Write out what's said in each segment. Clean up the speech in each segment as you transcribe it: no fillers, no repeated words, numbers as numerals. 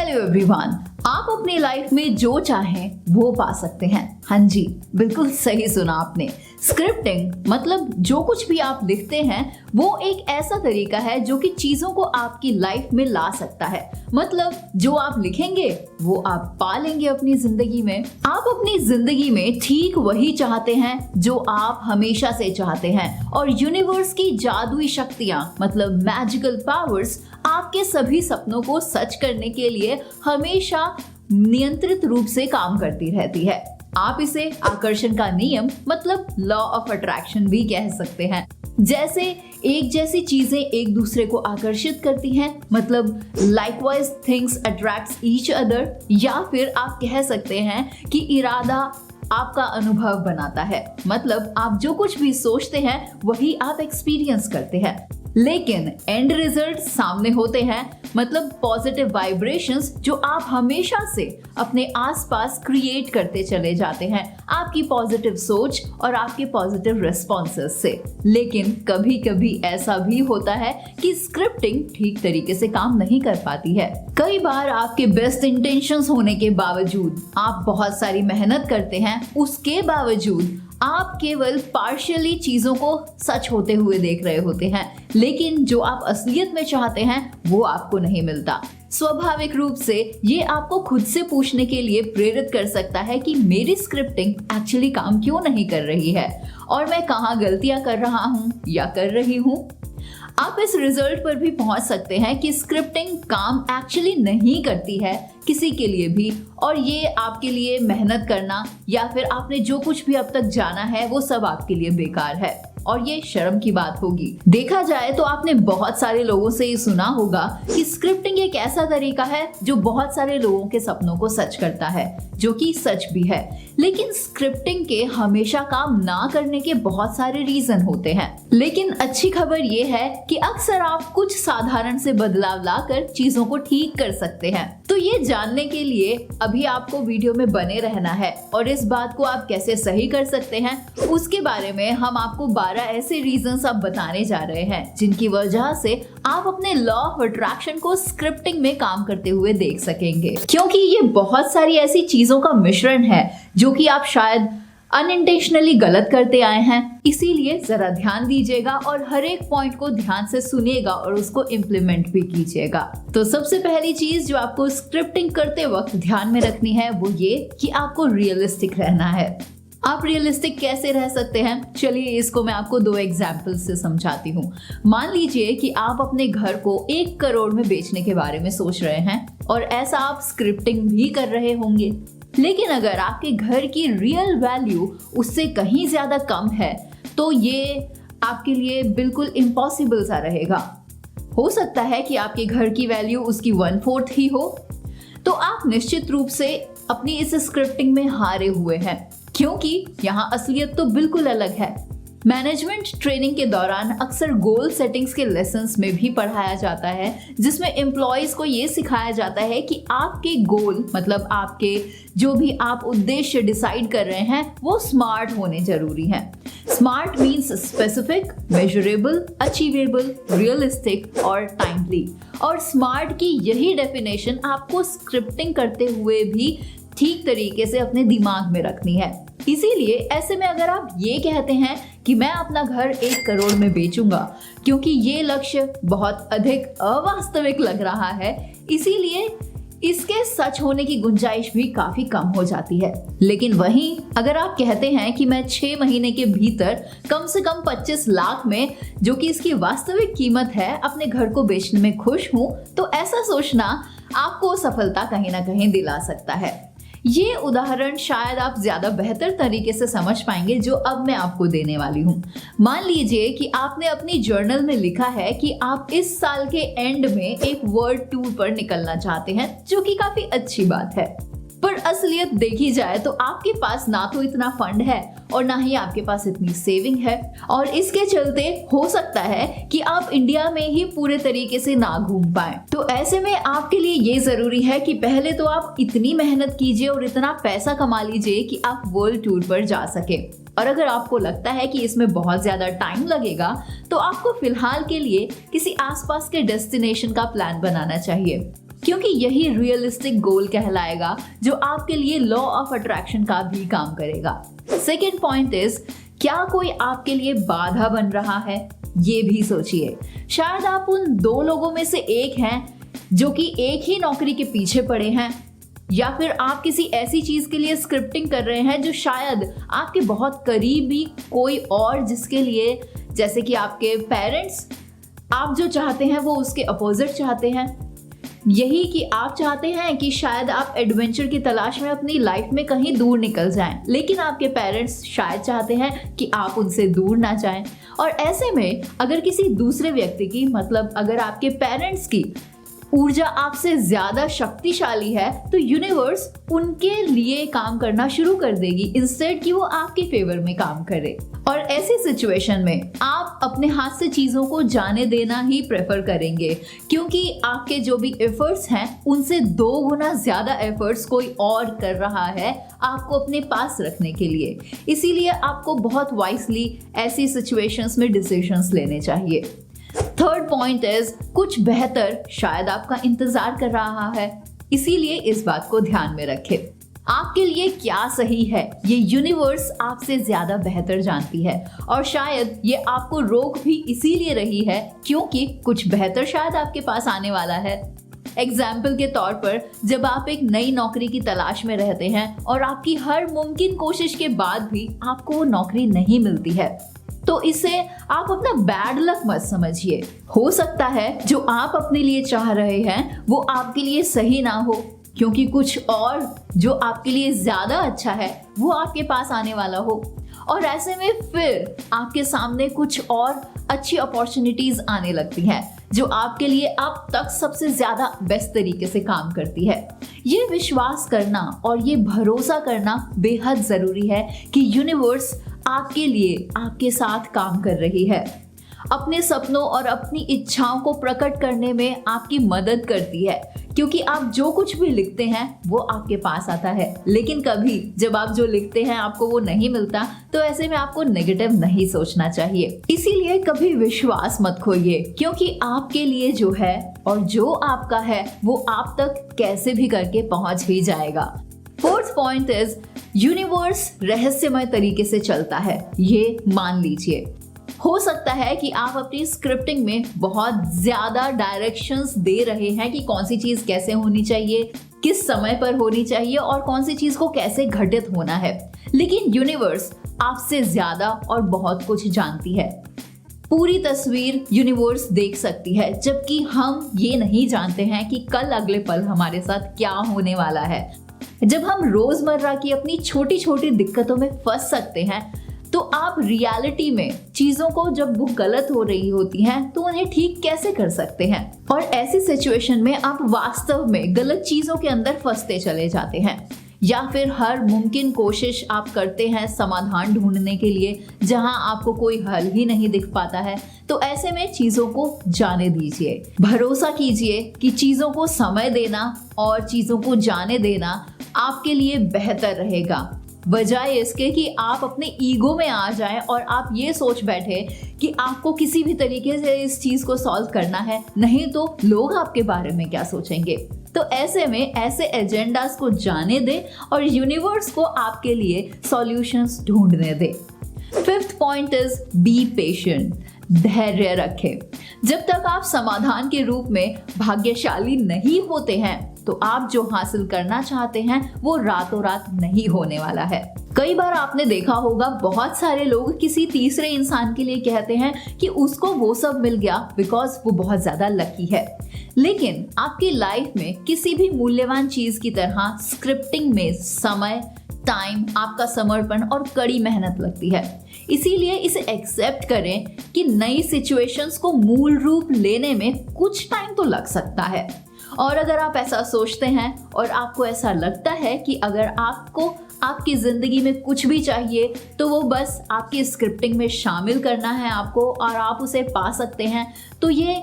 Hello everyone, आप अपनी life में जो चाहें वो पा सकते हैं। हाँ जी, बिल्कुल सही सुना आपने। स्क्रिप्टिंग मतलब जो कुछ भी आप लिखते हैं वो एक ऐसा तरीका है जो कि चीजों को आपकी लाइफ में ला सकता है। मतलब जो आप लिखेंगे वो आप पा लेंगे अपनी जिंदगी में। आप अपनी जिंदगी में ठीक वही चाहते हैं जो आप हमेशा से चाहते हैं, और यूनिवर्स की जादुई शक्तियां मतलब मैजिकल पावर्स आपके सभी सपनों को सच करने के लिए हमेशा नियंत्रित रूप से काम करती रहती है। आप इसे आकर्षण का नियम मतलब लॉ ऑफ अट्रैक्शन भी कह सकते हैं। जैसे एक जैसी चीजें एक दूसरे को आकर्षित करती हैं, मतलब likewise things attracts each other, या फिर आप कह सकते हैं कि इरादा आपका अनुभव बनाता है। मतलब आप जो कुछ भी सोचते हैं वही आप एक्सपीरियंस करते हैं, लेकिन एंड रिजल्ट सामने होते हैं। मतलब पॉजिटिव वाइब्रेशंस जो आप हमेशा से अपने आसपास क्रिएट करते चले जाते हैं आपकी पॉजिटिव सोच और आपके पॉजिटिव रिस्पॉन्सेस से। लेकिन कभी कभी ऐसा भी होता है कि स्क्रिप्टिंग ठीक तरीके से काम नहीं कर पाती है। कई बार आपके बेस्ट इंटेंशंस होने के बावजूद आप बहुत सारी मेहनत करते हैं, उसके बावजूद आप केवल पार्शियली चीजों को सच होते हुए देख रहे होते हैं, लेकिन जो आप असलियत में चाहते हैं वो आपको नहीं मिलता। स्वाभाविक रूप से ये आपको खुद से पूछने के लिए प्रेरित कर सकता है कि मेरी स्क्रिप्टिंग एक्चुअली काम क्यों नहीं कर रही है और मैं कहाँ गलतियां कर रहा हूँ या कर रही हूँ। आप इस रिजल्ट पर भी पहुंच सकते हैं कि स्क्रिप्टिंग काम एक्चुअली नहीं करती है किसी के लिए भी, और ये आपके लिए मेहनत करना या फिर आपने जो कुछ भी अब तक जाना है वो सब आपके लिए बेकार है, और ये शर्म की बात होगी। देखा जाए तो आपने बहुत सारे लोगों से ये सुना होगा कि स्क्रिप्टिंग एक ऐसा तरीका है जो बहुत सारे लोगों के सपनों को सच करता है, जो कि सच भी है। लेकिन स्क्रिप्टिंग के हमेशा काम ना करने के बहुत सारे रीजन होते हैं। लेकिन अच्छी खबर ये है कि अक्सर आप कुछ साधारण से बदलाव लाकर चीजों को ठीक कर सकते हैं। तो ये जानने के लिए अभी आपको वीडियो में बने रहना है, और इस बात को आप कैसे सही कर सकते हैं उसके बारे में हम आपको 12 ऐसे रीजंस आप बताने जा रहे हैं जिनकी वजह से आप अपने लॉ ऑफ अट्रैक्शन को स्क्रिप्टिंग में काम करते हुए देख सकेंगे। क्योंकि ये बहुत सारी ऐसी चीजों का मिश्रण है जो कि आप शायद अनइंटेंशनली गलत करते आए हैं, इसीलिए जरा ध्यान दीजिएगा और हर एक पॉइंट को ध्यान से सुनिएगा और उसको इम्प्लीमेंट भी कीजिएगा। तो सबसे पहली चीज जो आपको स्क्रिप्टिंग करते वक्त ध्यान में रखनी है वो ये कि आपको रियलिस्टिक रहना है। आप रियलिस्टिक कैसे रह सकते हैं, चलिए इसको मैं आपको 2 एग्जाम्पल से समझाती हूँ। मान लीजिए कि आप अपने घर को 1 करोड़ में बेचने के बारे में सोच रहे हैं, और ऐसा आप स्क्रिप्टिंग भी कर रहे होंगे। लेकिन अगर आपके घर की रियल वैल्यू उससे कहीं ज्यादा कम है तो ये आपके लिए बिल्कुल इम्पॉसिबल सा रहेगा। हो सकता है कि आपके घर की वैल्यू उसकी 1/4 ही हो, तो आप निश्चित रूप से अपनी इस स्क्रिप्टिंग में हारे हुए हैं, क्योंकि यहाँ असलियत तो बिल्कुल अलग है। मैनेजमेंट ट्रेनिंग के दौरान अक्सर गोल सेटिंग्स के लेसन्स में भी पढ़ाया जाता है, जिसमें एम्प्लॉयज को ये सिखाया जाता है कि आपके गोल मतलब आपके जो भी आप उद्देश्य डिसाइड कर रहे हैं वो स्मार्ट होने जरूरी हैं। Smart means specific, measurable, achievable, realistic और टाइमली। और स्मार्ट की यही डेफिनेशन आपको स्क्रिप्टिंग करते हुए भी ठीक तरीके से अपने दिमाग में रखनी है। इसीलिए ऐसे में अगर आप ये कहते हैं कि मैं अपना घर 1 करोड़ में बेचूंगा, क्योंकि ये लक्ष्य बहुत अधिक अवास्तविक लग रहा है, इसीलिए इसके सच होने की गुंजाइश भी काफी कम हो जाती है। लेकिन वहीं अगर आप कहते हैं कि मैं 6 महीने के भीतर कम से कम 25 लाख में, जो कि इसकी वास्तविक कीमत है, अपने घर को बेचने में खुश हूं, तो ऐसा सोचना आपको सफलता कहीं ना कहीं दिला सकता है। ये उदाहरण शायद आप ज्यादा बेहतर तरीके से समझ पाएंगे जो अब मैं आपको देने वाली हूँ। मान लीजिए कि आपने अपनी जर्नल में लिखा है कि आप इस साल के एंड में एक वर्ल्ड टूर पर निकलना चाहते हैं, जो कि काफी अच्छी बात है। पर असलियत देखी जाए तो आपके पास ना तो इतना फंड है और ना ही आपके पास इतनी सेविंग है, और इसके चलते हो सकता है कि आप इंडिया में ही पूरे तरीके से ना घूम पाए। तो ऐसे में आपके लिए ये जरूरी है कि पहले तो आप इतनी मेहनत कीजिए और इतना पैसा कमा लीजिए कि आप वर्ल्ड टूर पर जा सके। और अगर आपको लगता है कि इसमें बहुत ज्यादा टाइम लगेगा तो आपको फिलहाल के लिए किसी आसपास के डेस्टिनेशन का प्लान बनाना चाहिए। क्योंकि यही रियलिस्टिक गोल कहलाएगा जो आपके लिए लॉ ऑफ अट्रैक्शन का भी काम करेगा। सेकेंड पॉइंट इज, क्या कोई आपके लिए बाधा बन रहा है? ये भी सोचिए। शायद आप उन दो लोगों में से एक हैं जो कि एक ही नौकरी के पीछे पड़े हैं, या फिर आप किसी ऐसी चीज के लिए स्क्रिप्टिंग कर रहे हैं जो शायद आपके बहुत करीबी कोई और, जिसके लिए जैसे कि आपके पेरेंट्स, आप जो चाहते हैं वो उसके अपोजिट चाहते हैं। यही कि आप चाहते हैं कि शायद आप एडवेंचर की तलाश में अपनी लाइफ में कहीं दूर निकल जाएं, लेकिन आपके पेरेंट्स शायद चाहते हैं कि आप उनसे दूर ना जाएं। और ऐसे में अगर किसी दूसरे व्यक्ति की, मतलब अगर आपके पेरेंट्स की ऊर्जा आपसे ज्यादा शक्तिशाली है, तो यूनिवर्स उनके लिए काम करना शुरू कर देगी इंस्टेड कि वो आपके फेवर में काम करे। और ऐसी सिचुएशन में आप अपने हाथ से चीजों को जाने देना ही प्रेफर करेंगे, क्योंकि आपके जो भी एफर्ट्स हैं उनसे 2 गुना ज्यादा एफर्ट्स कोई और कर रहा है आपको अपने पास रखने के लिए। इसीलिए आपको बहुत वाइजली ऐसी सिचुएशंस में डिसीजंस लेने चाहिए। थर्ड पॉइंट इज, कुछ बेहतर शायद आपका इंतजार कर रहा है, इसीलिए इस बात को ध्यान में रखें। आपके लिए क्या सही है ये यूनिवर्स आपसे ज्यादा बेहतर जानती है, और शायद ये आपको रोक भी इसीलिए रही है क्योंकि कुछ बेहतर शायद आपके पास आने वाला है। एग्जाम्पल के तौर पर, जब आप एक नई नौकरी की तलाश में रहते हैं और आपकी हर मुमकिन कोशिश के बाद भी आपको वो नौकरी नहीं मिलती है, तो इसे आप अपना बैड लक मत समझिए। हो सकता है जो आप अपने लिए चाह रहे हैं वो आपके लिए सही ना हो, क्योंकि कुछ और जो आपके लिए ज्यादा अच्छा है वो आपके पास आने वाला हो, और ऐसे में फिर आपके सामने कुछ और अच्छी अपॉर्चुनिटीज आने लगती हैं जो आपके लिए अब तक सबसे ज्यादा बेस्ट तरीके से काम करती है। ये विश्वास करना और ये भरोसा करना बेहद जरूरी है कि यूनिवर्स आपके लिए आपके साथ काम कर रही है, अपने सपनों और अपनी इच्छाओं को प्रकट करने में आपकी मदद करती है, क्योंकि आप जो कुछ भी लिखते हैं वो आपके पास आता है। लेकिन कभी जब आप जो लिखते हैं आपको वो नहीं मिलता, तो ऐसे में आपको नेगेटिव नहीं सोचना चाहिए। इसीलिए कभी विश्वास मत खोइए, क्योंकि आपके लिए जो है और जो आपका है वो आप तक कैसे भी करके पहुंच ही जाएगा। फोर्थ पॉइंट इज, यूनिवर्स रहस्यमय तरीके से चलता है, ये मान लीजिए। हो सकता है कि आप अपनी स्क्रिप्टिंग में बहुत ज्यादा डायरेक्शंस दे रहे हैं कि कौन सी चीज कैसे होनी चाहिए, किस समय पर होनी चाहिए और कौन सी चीज को कैसे घटित होना है, लेकिन यूनिवर्स आपसे ज्यादा और बहुत कुछ जानती है। पूरी तस्वीर यूनिवर्स देख सकती है, जबकि हम ये नहीं जानते हैं कि कल अगले पल हमारे साथ क्या होने वाला है। जब हम रोजमर्रा की अपनी छोटी छोटी दिक्कतों में फंस सकते हैं, तो आप रियलिटी में चीजों को जब वो गलत हो रही होती हैं तो उन्हें ठीक कैसे कर सकते हैं। और ऐसी सिचुएशन में आप वास्तव में गलत चीजों के अंदर फंसते चले जाते हैं, या फिर हर मुमकिन कोशिश आप करते हैं समाधान ढूंढने के लिए जहां आपको कोई हल ही नहीं दिख पाता है। तो ऐसे में चीजों को जाने दीजिए, भरोसा कीजिए कि चीजों को समय देना और चीजों को जाने देना आपके लिए बेहतर रहेगा, बजाय इसके कि आप अपने ईगो में आ जाएं और आप ये सोच बैठे कि आपको किसी भी तरीके से इस चीज को सॉल्व करना है, नहीं तो लोग आपके बारे में क्या सोचेंगे। तो ऐसे में ऐसे एजेंडास को जाने दें और यूनिवर्स को आपके लिए सॉल्यूशंस ढूंढने दें। Fifth point is, be patient, धैर्य रखें। जब तक आप समाधान के रूप में भाग्यशाली नहीं होते हैं, तो आप जो हासिल करना चाहते हैं वो रातों रात नहीं होने वाला है। कई बार आपने देखा होगा बहुत सारे लोग किसी तीसरे इंसान के लिए कहते हैं कि उसको वो सब मिल गया बिकॉज वो बहुत ज्यादा लकी है। लेकिन आपकी लाइफ में किसी भी मूल्यवान चीज की तरह स्क्रिप्टिंग में समय, टाइम, आपका समर्पण और कड़ी मेहनत लगती है। इसीलिए इसे एक्सेप्ट करें कि नई सिचुएशंस को मूल रूप लेने में कुछ टाइम तो लग सकता है। और अगर आप ऐसा सोचते हैं और आपको ऐसा लगता है कि अगर आपको आपकी जिंदगी में कुछ भी चाहिए तो वो बस आपकी स्क्रिप्टिंग में शामिल करना है आपको और आप उसे पा सकते हैं, तो ये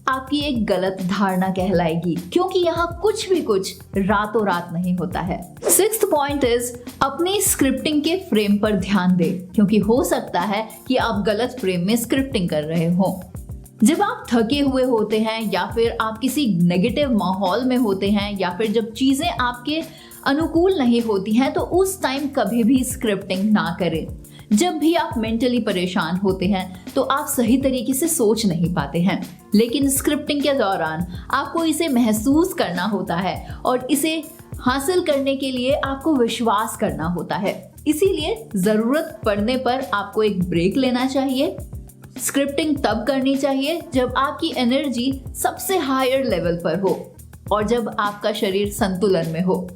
आपकी एक गलत धारणा कहलाएगी, क्योंकि यहाँ कुछ भी कुछ रातों रात नहीं होता है। सिक्स्थ पॉइंट इज, अपनी स्क्रिप्टिंग के फ्रेम पर ध्यान दें, क्योंकि हो सकता है कि आप गलत फ्रेम में स्क्रिप्टिंग कर रहे हो। जब आप थके हुए होते हैं या फिर आप किसी नेगेटिव माहौल में होते हैं या फिर जब चीज़ें आपके अनुकूल नहीं होती हैं तो उस टाइम कभी भी स्क्रिप्टिंग ना करें। जब भी आप मेंटली परेशान होते हैं तो आप सही तरीके से सोच नहीं पाते हैं, लेकिन स्क्रिप्टिंग के दौरान आपको इसे महसूस करना होता है और इसे हासिल करने के लिए आपको विश्वास करना होता है। इसीलिए ज़रूरत पड़ने पर आपको एक ब्रेक लेना चाहिए। स्क्रिप्टिंग तब करनी चाहिए जब आपकी एनर्जी सबसे हायर लेवल पर हो और जब आपका शरीर संतुलन में हो।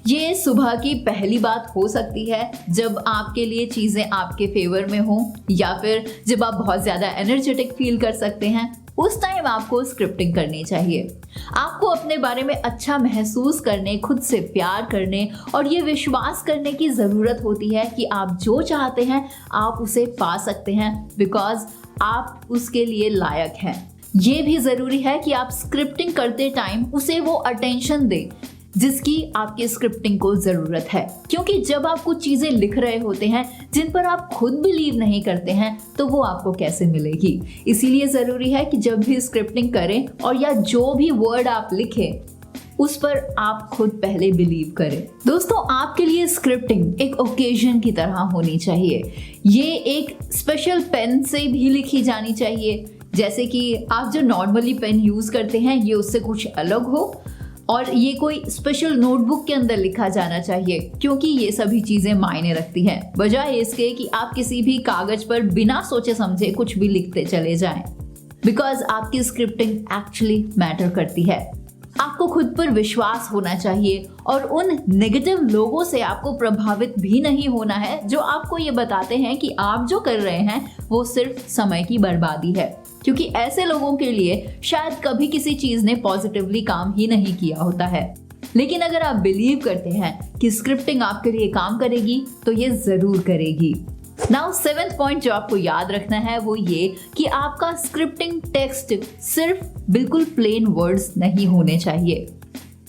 ये सुबह की पहली बात हो सकती है जब आपके लिए चीज़ें आपके फेवर में हो, या फिर जब आप बहुत ज़्यादा एनर्जेटिक फील कर सकते हैं, उस टाइम आपको स्क्रिप्टिंग करनी चाहिए। आपको अपने बारे में अच्छा महसूस करने, खुद से प्यार करने और ये विश्वास करने की ज़रूरत होती है कि आप जो चाहते हैं आप उसे पा सकते हैं, बिकॉज आप उसके लिए लायक हैं। ये भी ज़रूरी है कि आप स्क्रिप्टिंग करते टाइम उसे वो अटेंशन दें जिसकी आपकी स्क्रिप्टिंग को ज़रूरत है, क्योंकि जब आप कुछ चीज़ें लिख रहे होते हैं जिन पर आप खुद बिलीव नहीं करते हैं तो वो आपको कैसे मिलेगी। इसीलिए ज़रूरी है कि जब भी स्क्रिप्टिंग करें और या जो भी वर्ड आप लिखें उस पर आप खुद पहले बिलीव करें। दोस्तों, आपके लिए स्क्रिप्टिंग एक ओकेजन की तरह होनी चाहिए। ये एक स्पेशल पेन से भी लिखी जानी चाहिए, जैसे कि आप जो नॉर्मली पेन यूज़ करते हैं ये उससे कुछ अलग हो, और ये कोई स्पेशल नोटबुक के अंदर लिखा जाना चाहिए, क्योंकि ये सभी चीज़ें मायने रखती हैं, बजाय इसके कि आप किसी भी कागज पर बिना सोचे समझे कुछ भी लिखते चले जाएं। बिकॉज आपकी स्क्रिप्टिंग एक्चुअली मैटर करती है। आपको खुद पर विश्वास होना चाहिए और उन नेगेटिव लोगों से आपको प्रभावित भी नहीं होना है जो आपको ये बताते हैं कि आप जो कर रहे हैं वो सिर्फ समय की बर्बादी है, क्योंकि ऐसे लोगों के लिए शायद कभी किसी चीज़ ने पॉजिटिवली काम ही नहीं किया होता है। लेकिन अगर आप बिलीव करते हैं कि स्क्रिप्टिंग आपके लिए काम करेगी तो ये ज़रूर करेगी। नाउ 7th पॉइंट जो आपको याद रखना है वो ये कि आपका स्क्रिप्टिंग टेक्स्ट सिर्फ बिल्कुल प्लेन वर्ड्स नहीं होने चाहिए।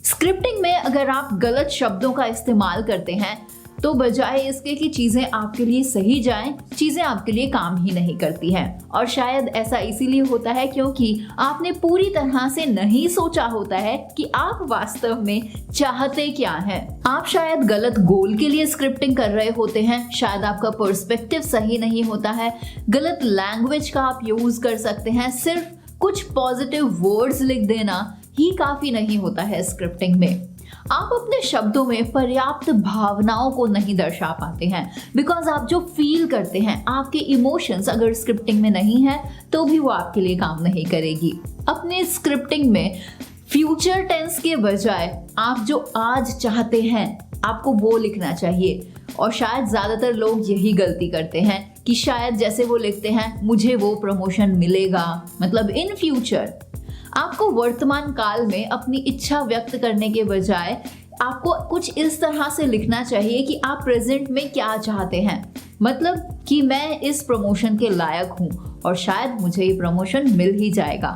स्क्रिप्टिंग में अगर आप गलत शब्दों का इस्तेमाल करते हैं तो बजाय इसके कि चीज़ें आपके लिए सही जाएं, चीज़ें आपके लिए काम ही नहीं करती हैं। और शायद ऐसा इसीलिए होता है क्योंकि आपने पूरी तरह से नहीं सोचा होता है कि आप वास्तव में चाहते क्या हैं। आप शायद गलत गोल के लिए स्क्रिप्टिंग कर रहे होते हैं, शायद आपका पर्सपेक्टिव सही नहीं होता है, गलत लैंग्वेज का आप यूज़ कर सकते हैं। सिर्फ कुछ पॉजिटिव वर्ड्स लिख देना ही काफ़ी नहीं होता है स्क्रिप्टिंग में। आप अपने शब्दों में पर्याप्त भावनाओं को नहीं दर्शा पाते हैं, बिकॉज आप जो फील करते हैं, आपके इमोशंस अगर स्क्रिप्टिंग में नहीं है तो भी वो आपके लिए काम नहीं करेगी। अपने स्क्रिप्टिंग में फ्यूचर टेंस के बजाय आप जो आज चाहते हैं आपको वो लिखना चाहिए। और शायद ज़्यादातर लोग यही गलती करते हैं कि शायद जैसे वो लिखते हैं मुझे वो प्रमोशन मिलेगा, मतलब इन फ्यूचर। आपको वर्तमान काल में अपनी इच्छा व्यक्त करने के बजाय आपको कुछ इस तरह से लिखना चाहिए कि आप प्रेजेंट में क्या चाहते हैं, मतलब कि मैं इस प्रमोशन के लायक हूँ और शायद मुझे ये प्रमोशन मिल ही जाएगा।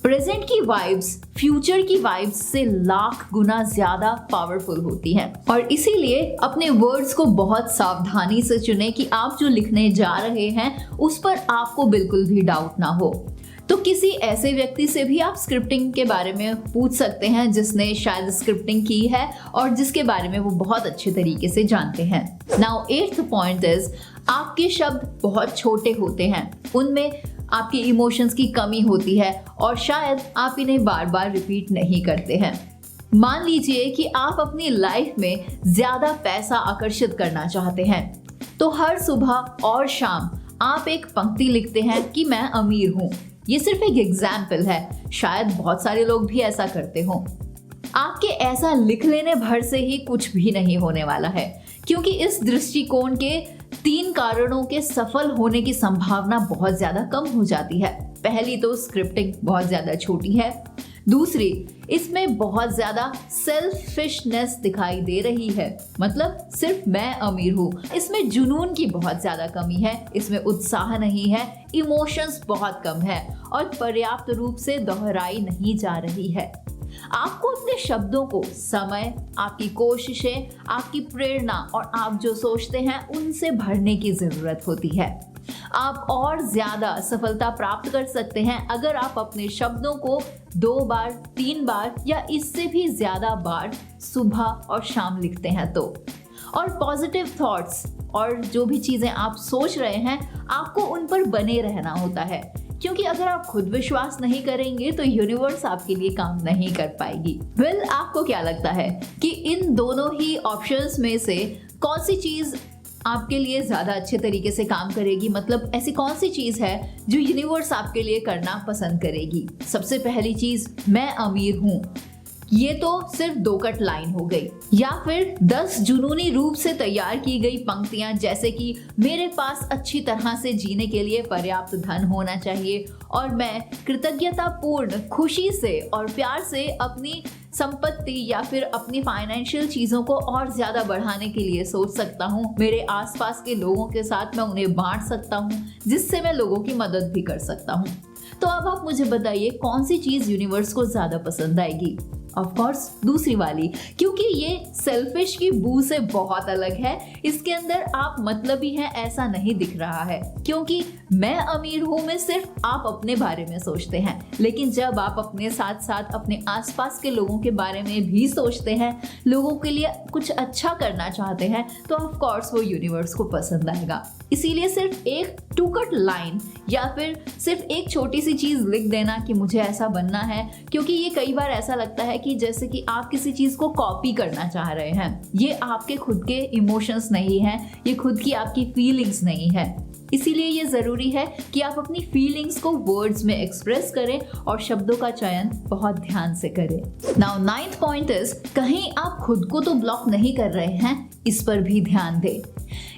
प्रेजेंट की वाइब्स फ्यूचर की वाइब्स से लाख गुना ज्यादा पावरफुल होती हैं, और इसीलिए अपने वर्ड्स को बहुत सावधानी से चुनें कि आप जो लिखने जा रहे हैं उस पर आपको बिल्कुल भी डाउट ना हो। तो किसी ऐसे व्यक्ति से भी आप स्क्रिप्टिंग के बारे में पूछ सकते हैं जिसने शायद स्क्रिप्टिंग की है और जिसके बारे में वो बहुत अच्छे तरीके से जानते हैं। नाउ 8th पॉइंट इज, आपके शब्द बहुत छोटे होते हैं, उनमें आपके इमोशंस की कमी होती है और शायद आप इन्हें बार बार रिपीट नहीं करते हैं। मान लीजिए कि आप अपनी लाइफ में ज्यादा पैसा आकर्षित करना चाहते हैं, तो हर सुबह और शाम आप एक पंक्ति लिखते हैं कि मैं अमीर हूँ। ये सिर्फ एक एग्जाम्पल है, शायद बहुत सारे लोग भी ऐसा करते हों। आपके ऐसा लिख लेने भर से ही कुछ भी नहीं होने वाला है, क्योंकि इस दृष्टिकोण के 3 कारणों के सफल होने की संभावना बहुत ज्यादा कम हो जाती है। पहली तो स्क्रिप्टिंग बहुत ज्यादा छोटी है, दूसरी इसमें बहुत ज्यादा सेल्फिशनेस दिखाई दे रही है, मतलब सिर्फ मैं अमीर हूँ। इसमें जुनून की बहुत ज्यादा कमी है, इसमें उत्साह नहीं है, इमोशंस बहुत कम है और पर्याप्त रूप से दोहराई नहीं जा रही है। आपको अपने शब्दों को समय, आपकी कोशिशें, आपकी प्रेरणा और आप जो सोचते हैं उनसे भरने की जरूरत होती है। आप और ज्यादा सफलता प्राप्त कर सकते हैं अगर आप अपने शब्दों को 2 बार, 3 बार या इससे भी ज्यादा बार सुबह और शाम लिखते हैं तो। और पॉजिटिव थॉट्स और जो भी चीजें आप सोच रहे हैं, आपको उन पर बने रहना होता है, क्योंकि अगर आप खुद विश्वास नहीं करेंगे तो यूनिवर्स आपके लिए काम नहीं कर पाएगी। आपको क्या लगता है कि इन दोनों ही ऑप्शंस में से कौन सी चीज आपके लिए ज्यादा अच्छे तरीके से काम करेगी? मतलब ऐसी कौन सी चीज है जो यूनिवर्स आपके लिए करना पसंद करेगी? सबसे पहली चीज, मैं अमीर हूं, ये तो सिर्फ 2 कट लाइन हो गई। या फिर 10 जुनूनी रूप से तैयार की गई पंक्तियां, जैसे कि मेरे पास अच्छी तरह से जीने के लिए पर्याप्त धन होना चाहिए और मैं कृतज्ञतापूर्ण, खुशी से और प्यार से अपनी संपत्ति या फिर अपनी फाइनेंशियल चीजों को और ज्यादा बढ़ाने के लिए सोच सकता हूँ। मेरे आसपास के लोगों के साथ मैं उन्हें बांट सकता हूँ, जिससे मैं लोगों की मदद भी कर सकता हूँ। तो अब आप मुझे बताइए कौन सी चीज यूनिवर्स को ज्यादा पसंद आएगी? ऑफ कोर्स दूसरी वाली, क्योंकि ये सेल्फिश की बू से बहुत अलग है। इसके अंदर आप मतलबी हैं ऐसा नहीं दिख रहा है, क्योंकि मैं अमीर हूं में सिर्फ आप अपने बारे में सोचते हैं, लेकिन जब आप अपने साथ साथ अपने आसपास के लोगों के बारे में भी सोचते हैं, लोगों के लिए कुछ अच्छा करना चाहते हैं, तो ऑफ कोर्स वो यूनिवर्स को पसंद आएगा। इसीलिए सिर्फ एक 2 कट लाइन या फिर सिर्फ एक छोटी सी चीज लिख देना कि मुझे ऐसा बनना है, क्योंकि ये कई बार ऐसा लगता है कि जैसे कि आप किसी चीज को कॉपी करना चाह रहे हैं। ये आपके खुद के इमोशंस नहीं है, ये खुद की आपकी फीलिंग्स नहीं है। इसीलिए ये जरूरी है कि आप अपनी फीलिंग्स को वर्ड्स में एक्सप्रेस करें और शब्दों का चयन बहुत ध्यान से करें। नाउ 9th पॉइंट इज, कहीं आप खुद को तो ब्लॉक नहीं कर रहे हैं, इस पर भी ध्यान दें।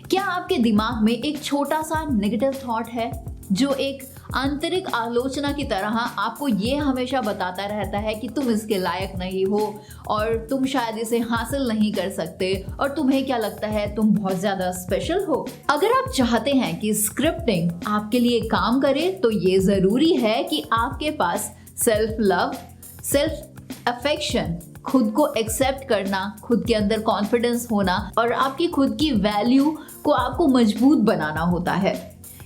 क्या आपके दिमाग में एक छोटा सा नेगेटिव थॉट है जो एक आंतरिक आलोचना की तरह आपको ये हमेशा बताता रहता है कि तुम इसके लायक नहीं हो और तुम शायद इसे हासिल नहीं कर सकते और तुम्हें क्या लगता है तुम बहुत ज्यादा स्पेशल हो? अगर आप चाहते हैं कि स्क्रिप्टिंग आपके लिए काम करे तो ये जरूरी है कि आपके पास सेल्फ लव, सेल्फ अफेक्शन, खुद को एक्सेप्ट करना, खुद के अंदर कॉन्फिडेंस होना और आपकी खुद की वैल्यू को आपको मजबूत बनाना होता है।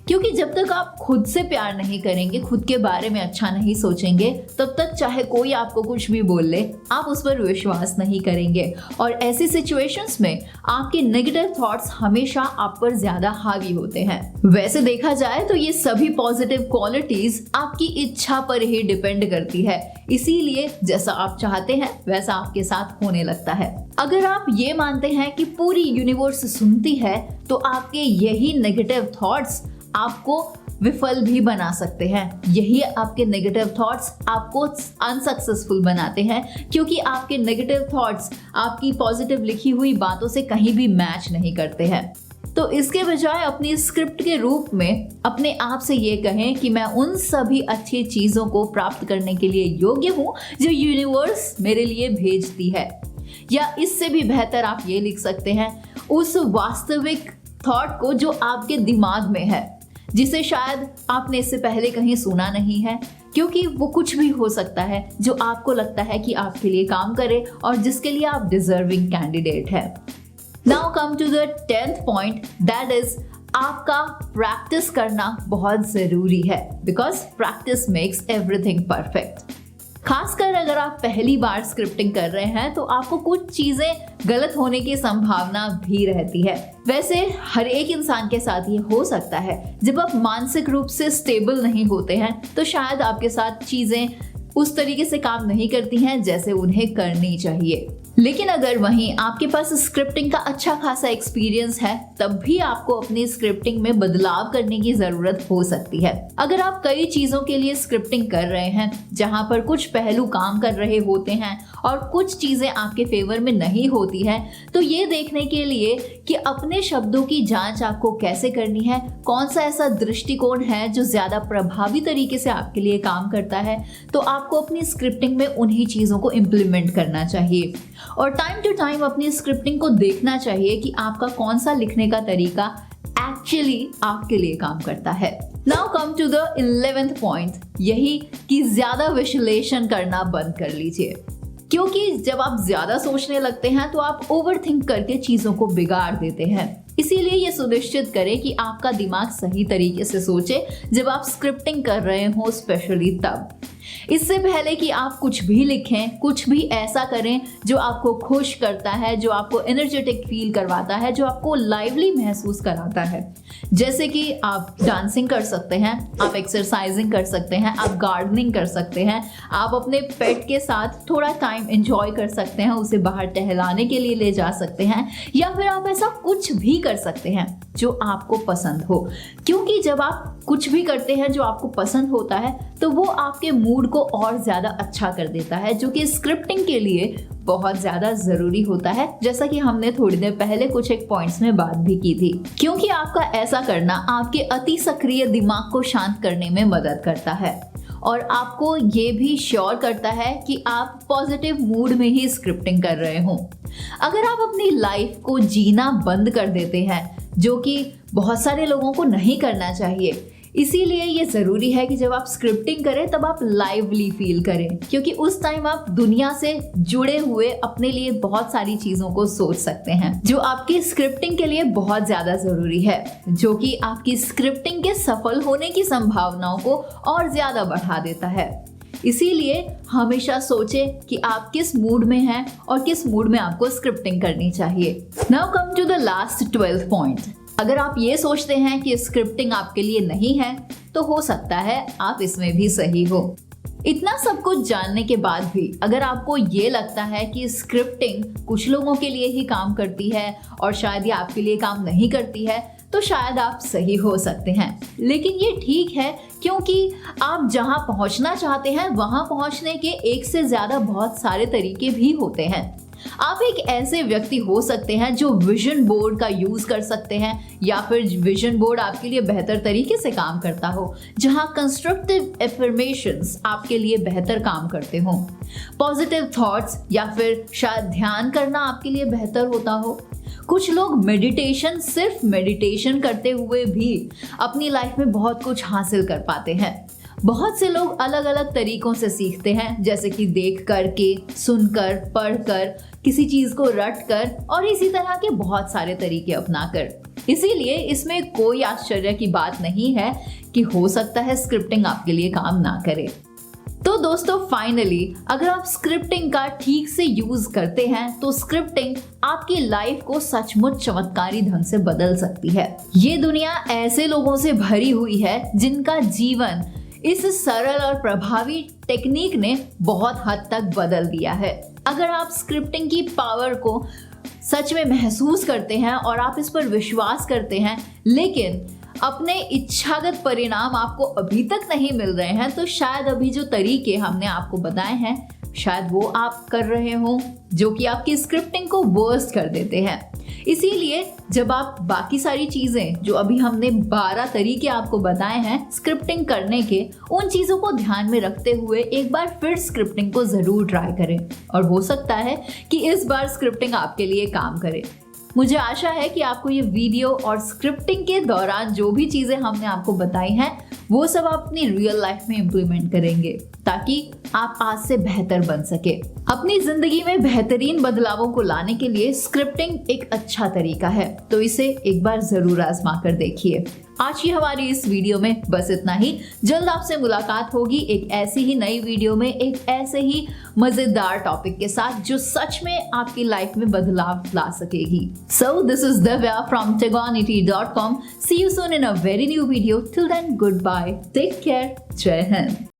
क्योंकि जब तक आप खुद से प्यार नहीं करेंगे, खुद के बारे में अच्छा नहीं सोचेंगे, तब तक चाहे कोई आपको कुछ भी बोल ले, आप उस पर विश्वास नहीं करेंगे और ऐसी सिचुएशंस में आपके नेगेटिव थॉट्स हमेशा आप पर ज्यादा हावी होते हैं। वैसे देखा जाए तो ये सभी पॉजिटिव क्वालिटीज आपकी इच्छा पर ही डिपेंड करती है, इसीलिए जैसा आप चाहते हैं वैसा आपके साथ होने लगता है। अगर आप ये मानते हैं कि पूरी यूनिवर्स सुनती है, तो आपके यही नेगेटिव थॉट्स आपको विफल भी बना सकते हैं। यही आपके नेगेटिव थॉट्स आपको अनसक्सेसफुल बनाते हैं, क्योंकि आपके नेगेटिव थॉट्स आपकी पॉजिटिव लिखी हुई बातों से कहीं भी मैच नहीं करते हैं। तो इसके बजाय अपनी स्क्रिप्ट के रूप में अपने आप से ये कहें कि मैं उन सभी अच्छी चीज़ों को प्राप्त करने के लिए योग्य हूँ जो यूनिवर्स मेरे लिए भेजती है। या इससे भी बेहतर आप ये लिख सकते हैं उस वास्तविक थॉट को जो आपके दिमाग में है, जिसे शायद आपने इससे पहले कहीं सुना नहीं है, क्योंकि वो कुछ भी हो सकता है जो आपको लगता है कि आपके लिए काम करे और जिसके लिए आप डिजर्विंग कैंडिडेट है। Now come to the 10th point, that is आपका प्रैक्टिस करना बहुत जरूरी है, because practice makes everything perfect. खासकर अगर आप पहली बार स्क्रिप्टिंग कर रहे हैं तो आपको कुछ चीजें गलत होने की संभावना भी रहती है। वैसे हर एक इंसान के साथ ये हो सकता है। जब आप मानसिक रूप से स्टेबल नहीं होते हैं तो शायद आपके साथ चीजें उस तरीके से काम नहीं करती हैं जैसे उन्हें करनी चाहिए। लेकिन अगर वहीं आपके पास स्क्रिप्टिंग का अच्छा खासा एक्सपीरियंस है, तब भी आपको अपनी स्क्रिप्टिंग में बदलाव करने की जरूरत हो सकती है। अगर आप कई चीजों के लिए स्क्रिप्टिंग कर रहे हैं जहां पर कुछ पहलू काम कर रहे होते हैं और कुछ चीजें आपके फेवर में नहीं होती हैं, तो ये देखने के लिए कि अपने शब्दों की जांच आपको कैसे करनी है, कौन सा ऐसा दृष्टिकोण है जो ज्यादा प्रभावी तरीके से आपके लिए काम करता है, तो आपको अपनी स्क्रिप्टिंग में उन्हीं चीजों को इम्प्लीमेंट करना चाहिए। और टाइम टू टाइम अपनी स्क्रिप्टिंग को देखना चाहिए कि आपका कौन सा लिखने का तरीका एक्चुअली आपके लिए काम करता है। Now come to the 11th point, यही कि ज्यादा विश्लेषण करना बंद कर लीजिए, क्योंकि जब आप ज्यादा सोचने लगते हैं तो आप ओवरथिंक करके चीजों को बिगाड़ देते हैं। इसीलिए ये सुनिश्चित करें कि आपका दिमाग सही तरीके से सोचे जब आप स्क्रिप्टिंग कर रहे हो, स्पेशली तब। इससे पहले कि आप कुछ भी लिखें, कुछ भी ऐसा करें जो आपको खुश करता है, जो आपको एनर्जेटिक फील करवाता है, जो आपको लाइवली महसूस कराता है। जैसे कि आप डांसिंग कर सकते हैं, आप एक्सरसाइजिंग कर सकते हैं, आप गार्डनिंग कर सकते हैं, आप अपने पेट के साथ थोड़ा टाइम एंजॉय कर सकते हैं, उसे बाहर टहलाने के लिए ले जा सकते हैं, या फिर आप ऐसा कुछ भी कर सकते हैं जो आपको पसंद हो। क्योंकि जब आप कुछ भी करते हैं जो आपको पसंद होता है तो वो आपके मूड को और ज़्यादा अच्छा कर देता है, जो कि स्क्रिप्टिंग के लिए बहुत ज़्यादा ज़रूरी होता है, जैसा कि हमने थोड़ी देर पहले कुछ एक पॉइंट्स में बात भी की थी। क्योंकि आपका ऐसा करना आपके अति सक्रिय दिमाग को शांत करने में मदद करता है और आपको ये भी श्योर करता है कि आप पॉजिटिव मूड में ही स्क्रिप्टिंग कर रहे हो। अगर आप अपनी लाइफ को जीना बंद कर देते हैं, जो कि बहुत सारे लोगों को नहीं करना चाहिए, इसीलिए ये ज़रूरी है कि जब आप स्क्रिप्टिंग करें तब आप लाइवली फील करें, क्योंकि उस टाइम आप दुनिया से जुड़े हुए अपने लिए बहुत सारी चीज़ों को सोच सकते हैं जो आपकी स्क्रिप्टिंग के लिए बहुत ज़्यादा ज़रूरी है, जो कि आपकी स्क्रिप्टिंग के सफल होने की संभावनाओं को और ज़्यादा बढ़ा देता है। इसीलिए हमेशा सोचें कि आप किस मूड में हैं और किस मूड में आपको स्क्रिप्टिंग करनी चाहिए। Now come to the last 12th point. अगर आप ये सोचते हैं कि स्क्रिप्टिंग आपके लिए नहीं है तो हो सकता है आप इसमें भी सही हो। इतना सब कुछ जानने के बाद भी अगर आपको ये लगता है कि स्क्रिप्टिंग कुछ लोगों के लिए ही काम करती है और शायद ये आपके लिए काम नहीं करती है, तो शायद आप सही हो सकते हैं। लेकिन ये ठीक है, क्योंकि आप जहां पहुंचना चाहते हैं वहां पहुंचने के एक से ज़्यादा बहुत सारे तरीके भी होते हैं। आप एक ऐसे व्यक्ति हो सकते हैं जो विजन बोर्ड का यूज कर सकते हैं, या फिर विजन बोर्ड आपके लिए बेहतर तरीके से काम करता हो, जहां कंस्ट्रक्टिव एफर्मेशंस आपके लिए बेहतर काम करते हो, पॉजिटिव थॉट्स या फिर शायद ध्यान करना आपके लिए बेहतर होता हो। कुछ लोग मेडिटेशन, सिर्फ मेडिटेशन करते हुए भी अपनी लाइफ में बहुत कुछ हासिल कर पाते हैं। बहुत से लोग अलग अलग तरीकों से सीखते हैं, जैसे कि देख कर के, सुनकर, पढ़कर, किसी चीज़ को रट कर और इसी तरह के बहुत सारे तरीके अपनाकर। इसीलिए इसमें कोई आश्चर्य की बात नहीं है कि हो सकता है स्क्रिप्टिंग आपके लिए काम ना करे। तो दोस्तों, फाइनली अगर आप स्क्रिप्टिंग का ठीक से यूज करते हैं तो स्क्रिप्टिंग आपकी लाइफ को सचमुच चमत्कारी ढंग से बदल सकती है। ये दुनिया ऐसे लोगों से भरी हुई है जिनका जीवन इस सरल और प्रभावी टेक्निक ने बहुत हद तक बदल दिया है। अगर आप स्क्रिप्टिंग की पावर को सच में महसूस करते हैं और आप इस पर विश्वास करते हैं, लेकिन अपने इच्छागत परिणाम आपको अभी तक नहीं मिल रहे हैं, तो शायद अभी जो तरीके हमने आपको बताए हैं शायद वो आप कर रहे हो, जो कि आपकी स्क्रिप्टिंग को वर्स्ट कर देते हैं। इसीलिए जब आप बाकी सारी चीज़ें जो अभी हमने 12 तरीके आपको बताए हैं स्क्रिप्टिंग करने के, उन चीज़ों को ध्यान में रखते हुए एक बार फिर स्क्रिप्टिंग को ज़रूर ट्राई करें, और हो सकता है कि इस बार स्क्रिप्टिंग आपके लिए काम करे। मुझे आशा है कि आपको ये वीडियो और स्क्रिप्टिंग के दौरान जो भी चीज़ें हमने आपको बताई हैं वो सब आप अपनी रियल लाइफ में इम्प्लीमेंट करेंगे, ताकि आप आज से बेहतर बन सके। अपनी जिंदगी में बेहतरीन बदलावों को लाने के लिए स्क्रिप्टिंग एक अच्छा तरीका है, तो इसे एक बार जरूर आजमा कर देखिए। आज की हमारी इस वीडियो में बस इतना ही। जल्द आपसे मुलाकात होगी एक ऐसी ही नई वीडियो में, एक ऐसे ही मजेदार टॉपिक के साथ जो सच में आपकी लाइफ में बदलाव ला सकेगी। So this is Divya from Tegonity.com. See you soon in a very new video. Till then, goodbye. Take care. Jai Hind.